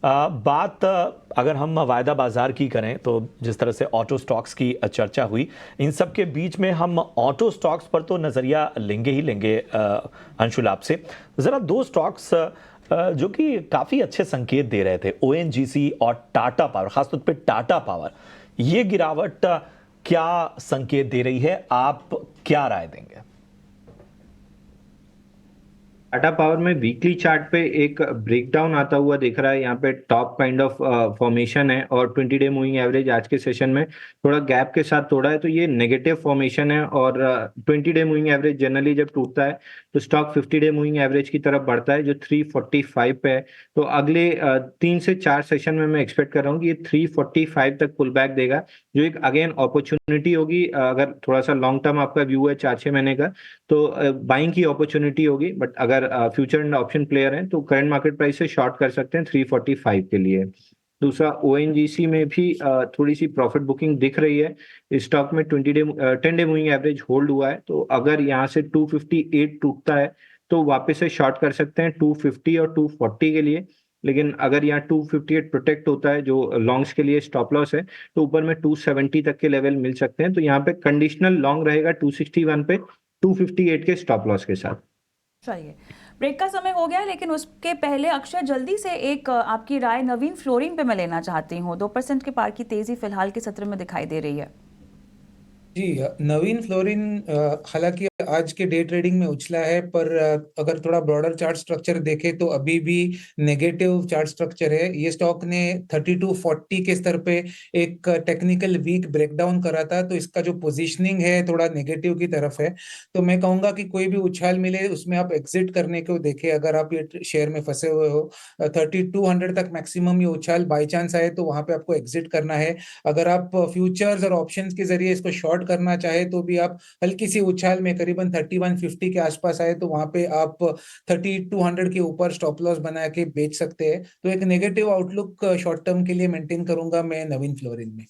बात अगर हम वायदा बाजार की करें तो जिस तरह से ऑटो स्टॉक्स की चर्चा हुई, इन सब के बीच में हम ऑटो स्टॉक्स पर तो नज़रिया लेंगे ही लेंगे। अंशुल, आपसे ज़रा दो स्टॉक्स जो कि काफ़ी अच्छे संकेत दे रहे थे, ओएनजीसी और टाटा पावर, खासतौर पे टाटा पावर, ये गिरावट क्या संकेत दे रही है? आप क्या राय देंगे? टाटा पावर में वीकली चार्ट पे एक ब्रेकडाउन आता हुआ दिख रहा है। यहाँ पे टॉप काइंड ऑफ फॉर्मेशन है और 20 डे मूविंग एवरेज आज के सेशन में थोड़ा गैप के साथ तोड़ा है, तो ये नेगेटिव फॉर्मेशन है। और 20 डे मूविंग एवरेज जनरली जब टूटता है तो स्टॉक 50 डे मूविंग एवरेज की तरफ बढ़ता है जो 345 पे है। तो अगले 3 से 4 सेशन में मैं एक्सपेक्ट कर रहा हूँ कि ये 345 तक पुल बैक देगा, जो एक अगेन अपॉर्चुनिटी होगी। अगर थोड़ा सा लॉन्ग टर्म आपका व्यू है 4-6 महीने का, तो बाइंग की अपॉर्चुनिटी होगी। बट अगर फ्यूचर एंड ऑप्शन प्लेयर हैं तो करंट मार्केट प्राइस से शॉर्ट कर सकते हैं 345 के लिए। दूसरा, ओएनजीसी में भी थोड़ी सी प्रॉफिट बुकिंग दिख रही है। इस स्टॉक में 10 डे मूविंग एवरेज होल्ड हुआ है, तो अगर यहाँ से 258 टूटता है तो वापस से शॉर्ट कर सकते हैं 250 और 240 के लिए। लेकिन अगर यहाँ 258 प्रोटेक्ट होता है, जो लॉन्ग्स के लिए स्टॉप लॉस है, तो ऊपर में 270 तक के लेवल मिल सकते हैं। तो यहाँ पे कंडीशनल लॉन्ग रहेगा 261 पे 258 के स्टॉप लॉस के साथ। चलिए, ब्रेक का समय हो गया, लेकिन उसके पहले अक्षय जल्दी से एक आपकी राय नवीन फ्लोरिन पे मैं लेना चाहती हूँ। 2% के पार की तेजी फिलहाल के सत्र में दिखाई दे रही है। जी, नवीन फ्लोरिन हालांकि आज के डे ट्रेडिंग में उछला है, पर अगर थोड़ा ब्रॉडर चार्ट स्ट्रक्चर देखें तो अभी भी नेगेटिव चार्ट स्ट्रक्चर है। ये स्टॉक ने 3240 के स्तर पे एक टेक्निकल वीक ब्रेकडाउन करा था, तो इसका जो पोजीशनिंग है थोड़ा नेगेटिव की तरफ है। तो मैं कहूंगा कि कोई भी उछाल मिले उसमें आप एग्जिट करने को देखें। अगर आप ये शेयर में फंसे हुए हो, 3200 तक मैक्सिमम ये उछाल बाई चांस आए तो वहां पे आपको एग्जिट करना है। अगर आप फ्यूचर्स और ऑप्शंस के जरिए इसको शॉर्ट करना चाहे तो भी आप हल्की सी उछाल में करीबन 3150 के आसपास आए तो वहां पे आप 3200 के ऊपर स्टॉप लॉस बना के बेच सकते हैं। तो एक नेगेटिव आउटलुक शॉर्ट टर्म के लिए मेंटेन करूंगा मैं नवीन फ्लोरिन में।